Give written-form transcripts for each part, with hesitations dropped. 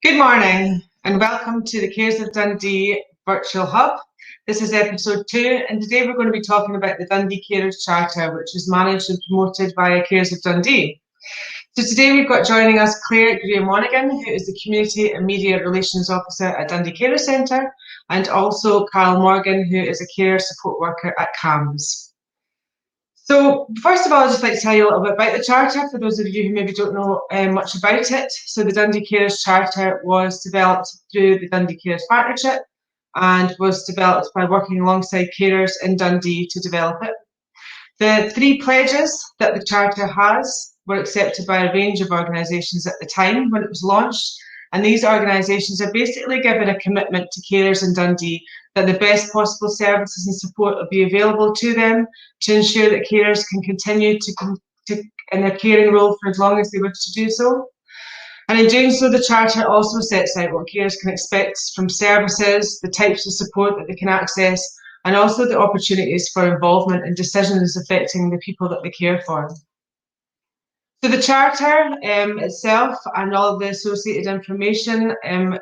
Good morning and welcome to the Cares of Dundee virtual hub. This is episode 2 and today we're going to be talking about the Dundee Carers Charter, which is managed and promoted by Cares of Dundee. So today we've got joining us Claire Monaghan, who is the Community and Media Relations Officer at Dundee Carers Centre, and also Carl Morgan, who is a care support worker at CAHMS. So first of all, I'd just like to tell you a little bit about the Charter for those of you who maybe don't know much about it. So the Dundee Carers Charter was developed through the Dundee Carers Partnership and was developed by working alongside carers in Dundee to develop it. The 3 pledges that the Charter has were accepted by a range of organisations at the time when it was launched, and these organisations are basically given a commitment to carers in Dundee that the best possible services and support will be available to them to ensure that carers can continue to in a caring role for as long as they wish to do so. And in doing so, the Charter also sets out what carers can expect from services, the types of support that they can access, and also the opportunities for involvement in decisions affecting the people that they care for. So the Charter itself and all of the associated information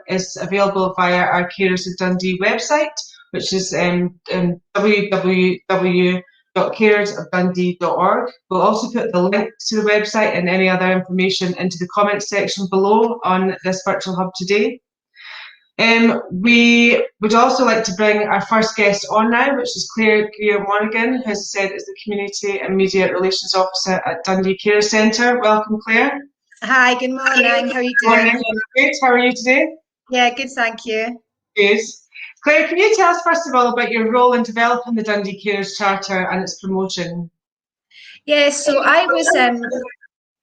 is available via our Carers of Dundee website, which is www.carersofdundee.org. We'll also put the link to the website and any other information into the comments section below on this virtual hub today. We would also like to bring our first guest on now, which is Claire Monaghan, who, as I said, is the Community and Media Relations Officer at Dundee Carers Centre. Welcome, Claire. Hi, good morning. How are you doing? Morning. Good. How are you today? Yeah, good, thank you. Good. Claire, can you tell us first of all about your role in developing the Dundee Carers Charter and its promotion? Yeah, so I was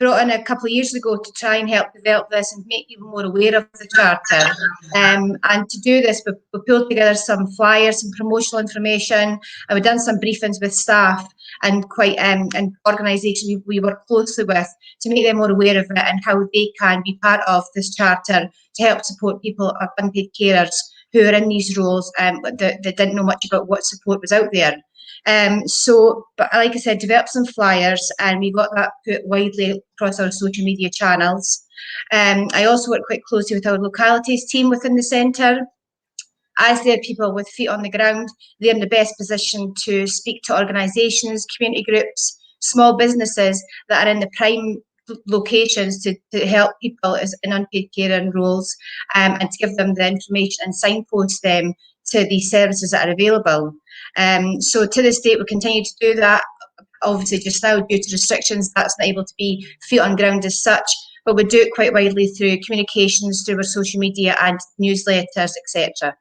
brought in a couple of years ago to try and help develop this and make people more aware of the Charter. And to do this, we pulled together some flyers, some promotional information, and we've done some briefings with staff and and organisations we work closely with to make them more aware of it and how they can be part of this Charter to help support people of unpaid carers who are in these roles that didn't know much about what support was out there. But like I said, developed some flyers and we got that put widely across our social media channels. I also work quite closely with our localities team within the centre. As they're people with feet on the ground, they're in the best position to speak to organisations, community groups, small businesses that are in the prime locations to help people in unpaid care roles and to give them the information and signpost them to these services that are available. So to this date, we continue to do that. Obviously, just now, due to restrictions, that's not able to be feet on ground as such, but we do it quite widely through communications, through our social media and newsletters, etc.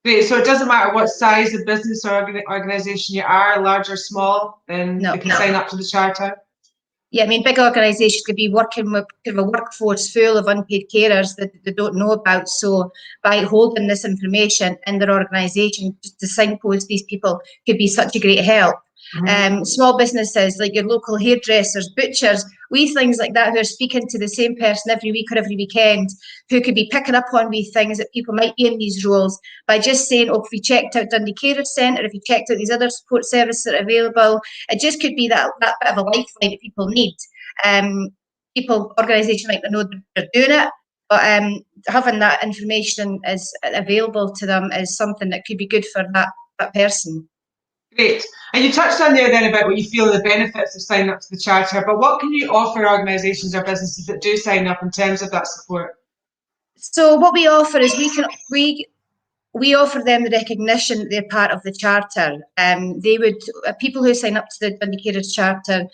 Great. So it doesn't matter what size of business or organisation you are, large or small, then you can sign up to the Charter? Yeah, I mean, big organisations could be working with a workforce full of unpaid carers that they don't know about. So by holding this information in their organisation, just to signpost these people could be such a great help. Mm-hmm. Small businesses like your local hairdressers, butchers, wee things like that, who are speaking to the same person every week or every weekend, who could be picking up on wee things that people might be in these roles by just saying, oh, if you checked out Dundee Carers Centre, if you checked out these other support services that are available, it just could be that bit of a lifeline that people need. Organisations might not know they're doing it, but having that information is available to them is something that could be good for that person. Great. And you touched on there then about what you feel are the benefits of signing up to the Charter, but what can you offer organisations or businesses that do sign up in terms of that support? So what we offer is we offer them the recognition that they're part of the Charter. People who sign up to the Dundee Carers Charter,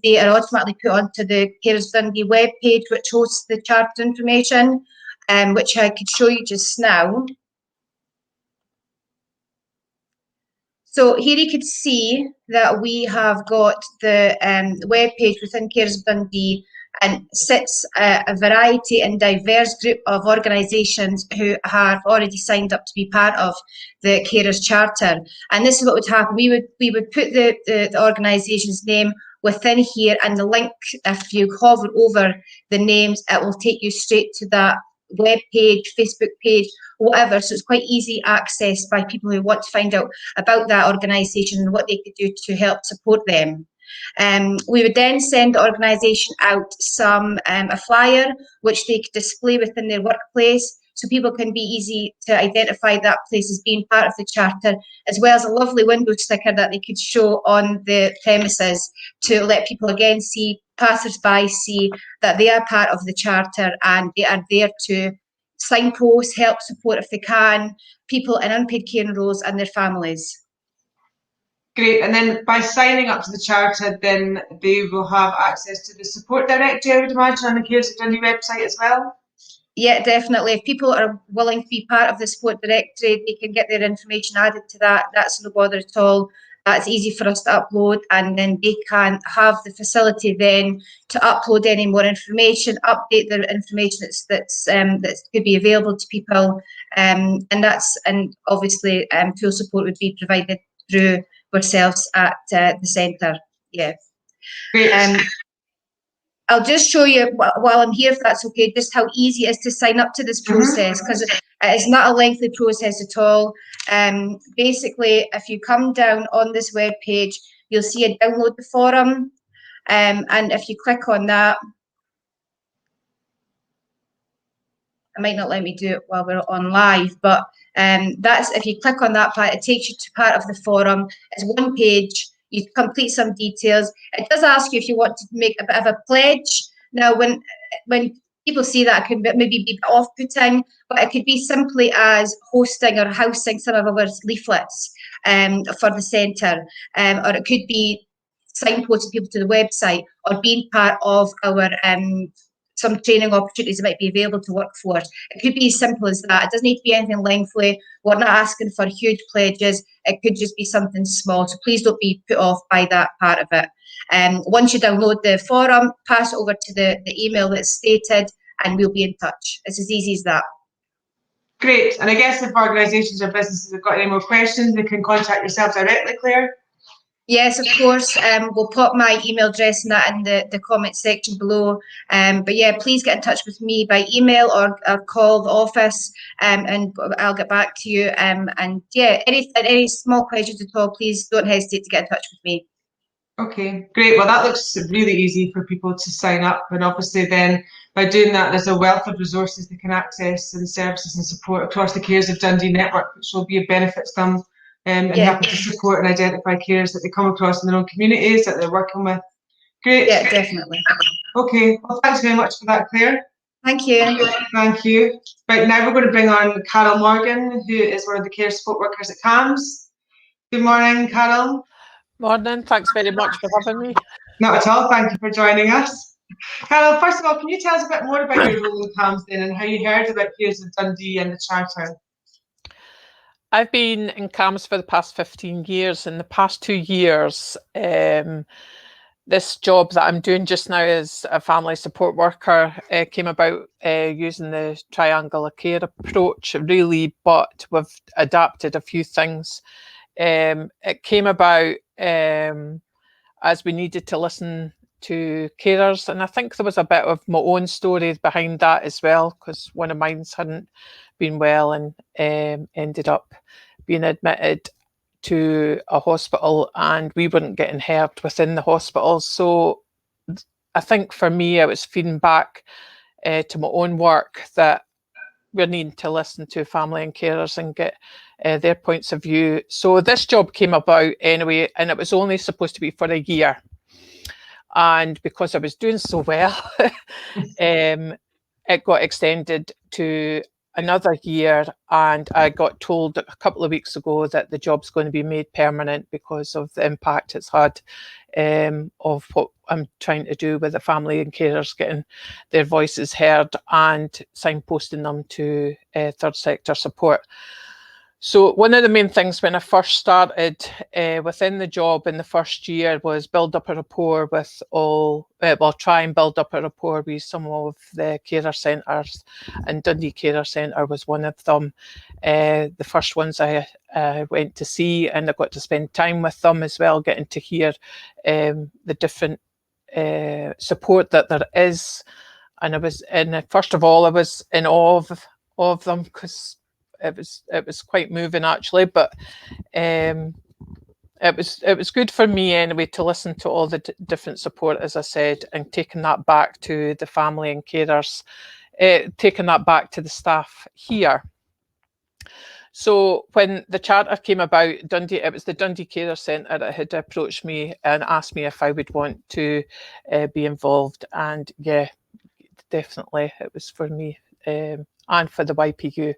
they are automatically put onto the Carers Dundee webpage, which hosts the Charter information, which I could show you just now. So here you could see that we have got the web page within Carers Dundee, and sits a variety and diverse group of organisations who have already signed up to be part of the Carers Charter. And this is what would happen. We would put the organisation's name within here, and the link, if you hover over the names, it will take you straight to that web page, Facebook page, whatever. So it's quite easy access by people who want to find out about that organisation and what they could do to help support them. We would then send the organisation out a flyer which they could display within their workplace, so people can be easy to identify that place as being part of the charter, as well as a lovely window sticker that they could show on the premises to let people again see, passers-by see that they are part of the charter and they are there to signpost, help support if they can, people in unpaid caring roles and their families. Great, and then by signing up to the charter, then they will have access to the support directory, I would imagine, on the Carers of Dundee website as well? Yeah, definitely. If people are willing to be part of the support directory, they can get their information added to that. That's no bother at all. That's easy for us to upload, and then they can have the facility then to upload any more information, update the information that could be available to people, and obviously full support would be provided through ourselves at the centre. Yeah. Great. I'll just show you while I'm here, if that's okay, just how easy it is to sign up to this process, because it's not a lengthy process at all. Basically, if you come down on this web page, you'll see a download the forum, and if you click on that, it might not let me do it while we're on live, but that's, if you click on that part, it takes you to part of the forum. It's one page. You complete some details. It does ask you if you want to make a bit of a pledge. Now, when people see that, it can maybe be off-putting, but it could be simply as hosting or housing some of our leaflets for the centre, or it could be signposting people to the website, or being part of our some training opportunities that might be available to workforce. It could be as simple as that. It doesn't need to be anything lengthy. We're not asking for huge pledges. It could just be something small. So please don't be put off by that part of it. Once you download the forum, pass it over to the email that's stated, and we'll be in touch. It's as easy as that. Great. And I guess if organisations or businesses have got any more questions, they can contact yourself directly, Claire? Yes, of course. We'll pop my email address in the comment section below. But yeah, please get in touch with me by email or call the office, and I'll get back to you. And yeah, any small questions at all, please don't hesitate to get in touch with me. Okay, great. Well, that looks really easy for people to sign up. And obviously then by doing that, there's a wealth of resources they can access and services and support across the Carers of Dundee network, which will be a benefit to them. And helping to support and identify carers that they come across in their own communities that they're working with. Great. Yeah, definitely. Okay, well, thanks very much for that, Claire. Thank you. Thank you. Right, now we're going to bring on Carol Morgan, who is one of the care support workers at CAHMS. Good morning, Carol. Morning, thanks very much for having me. Not at all, thank you for joining us. Carol, first of all, can you tell us a bit more about your role in CAHMS then and how you heard about Carers of Dundee and the Charter? I've been in CAHMS for the past 15 years. In the past 2 years, this job that I'm doing just now as a family support worker came about using the triangle of care approach, really, but we've adapted a few things. It came about as we needed to listen to carers, and I think there was a bit of my own story behind that as well, because one of mine hadn't been well and ended up being admitted to a hospital, and we weren't getting heard within the hospital. So I think for me, I was feeding back to my own work that we're needing to listen to family and carers and get their points of view. So this job came about anyway, and it was only supposed to be for a year. And because I was doing so well, it got extended to another year, and I got told a couple of weeks ago that the job's going to be made permanent because of the impact it's had of what I'm trying to do with the family and carers, getting their voices heard and signposting them to third sector support. So one of the main things when I first started within the job in the first year was build up a rapport with try and build up a rapport with some of the carer centres, and Dundee Carers Centre was one of them. The first ones I went to see, and I got to spend time with them as well, getting to hear the different support that there is. And first of all, I was in awe of them, because it was quite moving actually, but it was good for me anyway to listen to all the different support, as I said, and taking that back to the family and carers, taking that back to the staff here. So when the charter came about, Dundee, it was the Dundee Carers Centre that had approached me and asked me if I would want to be involved, and yeah, definitely it was for me, and for the YPU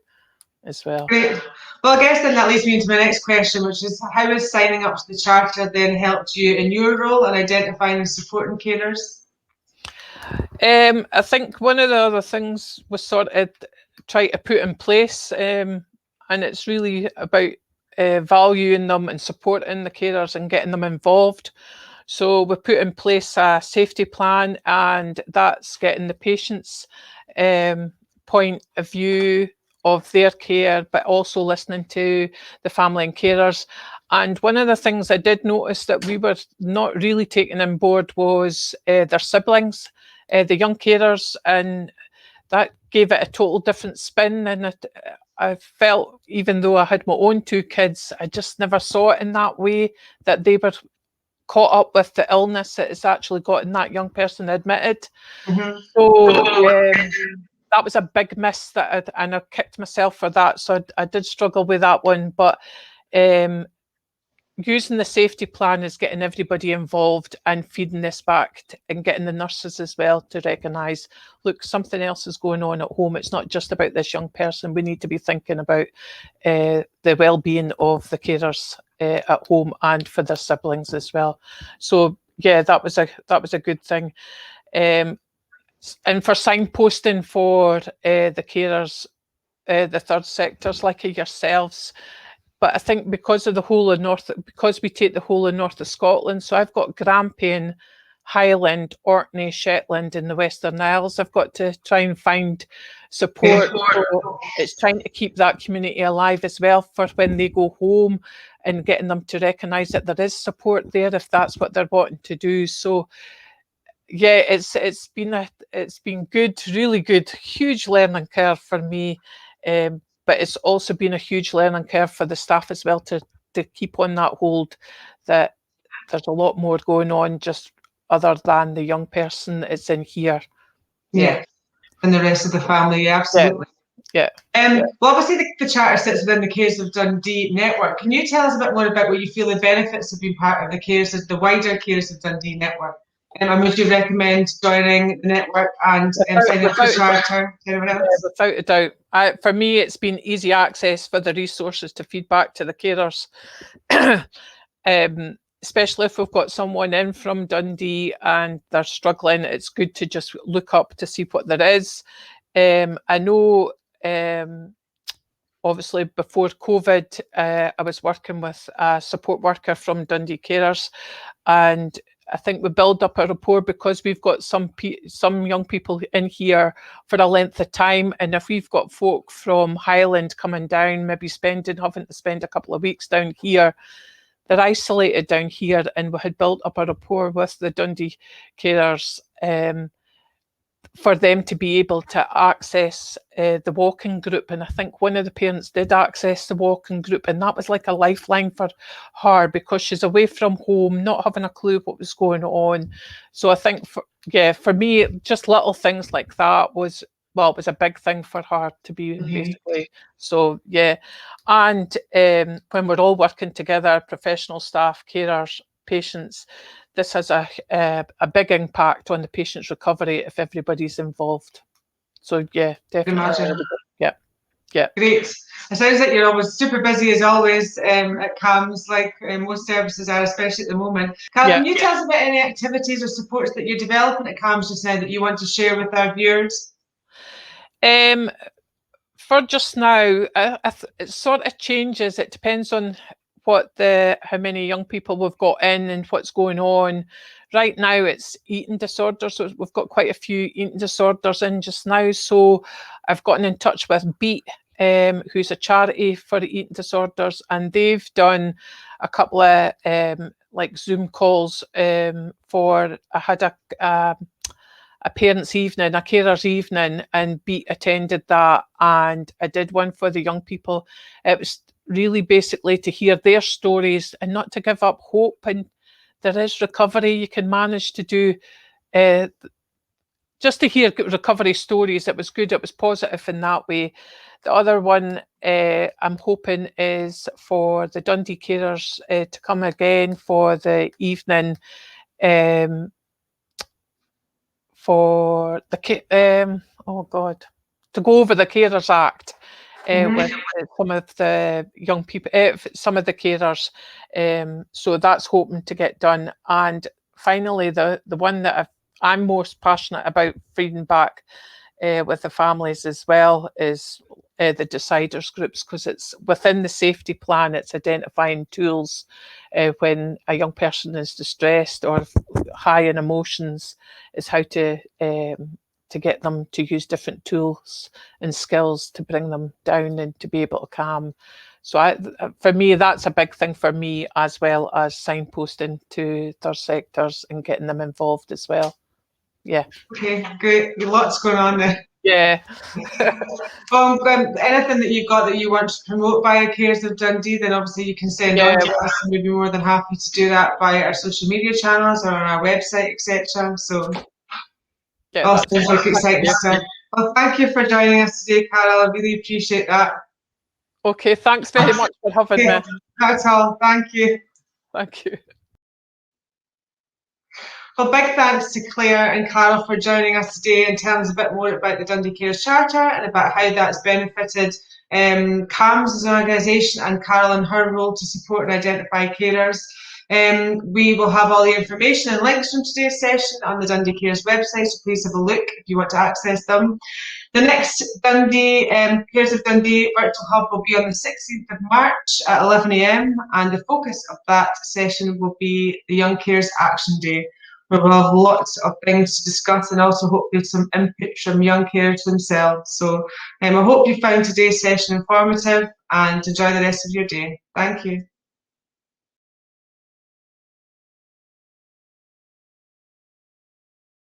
as well. Great. Well, I guess then that leads me into my next question, which is how has signing up to the charter then helped you in your role in identifying and supporting carers? I think one of the other things was sort of try to put in place, and it's really about valuing them and supporting the carers and getting them involved. So we put in place a safety plan, and that's getting the patient's point of view of their care, but also listening to the family and carers. And one of the things I did notice that we were not really taking on board was their siblings, the young carers, and that gave it a total different spin. And I felt, even though I had my own 2 kids, I just never saw it in that way, that they were caught up with the illness that has actually gotten that young person admitted. Mm-hmm. So that was a big miss and I kicked myself for that. So I did struggle with that one, but using the safety plan is getting everybody involved and feeding this back and getting the nurses as well to recognise, look, something else is going on at home. It's not just about this young person. We need to be thinking about the well-being of the carers at home and for their siblings as well. So yeah, that was a good thing. And for signposting for the carers, the third sectors like yourselves. But I think because of the whole of because we take the whole of North of Scotland, so I've got Grampian, Highland, Orkney, Shetland and the Western Isles. I've got to try and find support. So it's trying to keep that community alive as well for when they go home, and getting them to recognise that there is support there if that's what they're wanting to do. So yeah, it's been good, really good, huge learning curve for me. But it's also been a huge learning curve for the staff as well to keep on that hold that there's a lot more going on just other than the young person that's in here. Yeah, and the rest of the family, absolutely. Yeah. Well, obviously the charter sits within the Carers of Dundee network. Can you tell us a bit more about what you feel the benefits of being part of the wider Carers of Dundee network? And would you recommend joining the network and signing up for the charter to anyone else? Without a doubt. For me, it's been easy access for the resources to feed back to the carers. Especially if we've got someone in from Dundee and they're struggling, it's good to just look up to see what there is. I know, obviously before COVID, I was working with a support worker from Dundee Carers, and I think we build up a rapport because we've got some young people in here for a length of time, and if we've got folk from Highland coming down, maybe having to spend a couple of weeks down here, they're isolated down here, and we had built up a rapport with the Dundee Carers for them to be able to access the walking group. And I think one of the parents did access the walking group, and that was like a lifeline for her because she's away from home, not having a clue what was going on. So I think for me, just little things like that was a big thing for her to be basically. So yeah, and when we're all working together, professional staff, carers, patients, this has a big impact on the patient's recovery if everybody's involved. So yeah, definitely. Yeah. Great. It sounds like you're always super busy as always at CAHMS, like most services are, especially at the moment. Cal, can you tell us about any activities or supports that you're developing at CAHMS just now that you want to share with our viewers? For just now, it sort of changes. It depends on how many young people we've got in and what's going on. Right now it's eating disorders, so we've got quite a few eating disorders in just now. So I've gotten in touch with Beat, who's a charity for the eating disorders, and they've done a couple of like Zoom calls I had a parents' evening, a carers' evening, and Beat attended that, and I did one for the young people. It was really basically to hear their stories and not to give up hope. And there is recovery you can manage to do. Just to hear recovery stories, it was good, it was positive in that way. The other one I'm hoping is for the Dundee Carers to come again for the evening for the to go over the Carers Act with some of the young people, some of the carers. So that's hoping to get done. And finally, the one that I'm most passionate about feeding back with the families as well is the deciders groups, because it's within the safety plan, it's identifying tools when a young person is distressed or high in emotions, is how to get them to use different tools and skills to bring them down and to be able to calm. So for me, that's a big thing for me, as well as signposting to third sectors and getting them involved as well. Yeah. Okay, great. Lots going on there. Yeah. Anything that you've got that you want to promote via Carers of Dundee, then obviously you can send on to us, and we'd be more than happy to do that via our social media channels or on our website, etc. So, yeah, all sounds like exciting stuff. Well, thank you for joining us today, Carol. I really appreciate that. Okay, thanks very much for having me. That's all. Thank you. Thank you. Well, big thanks to Claire and Carol for joining us today and telling us a bit more about the Dundee Carers Charter and about how that's benefited CAHMS as an organisation, and Carol and her role to support and identify carers. We will have all the information and links from today's session on the Dundee Carers website, so please have a look if you want to access them. The next Dundee Carers of Dundee Virtual Hub will be on the 16th of March at 11 AM, and the focus of that session will be the Young Carers Action Day, where we'll have lots of things to discuss and also hopefully some input from young carers themselves. So I hope you found today's session informative, and enjoy the rest of your day. Thank you.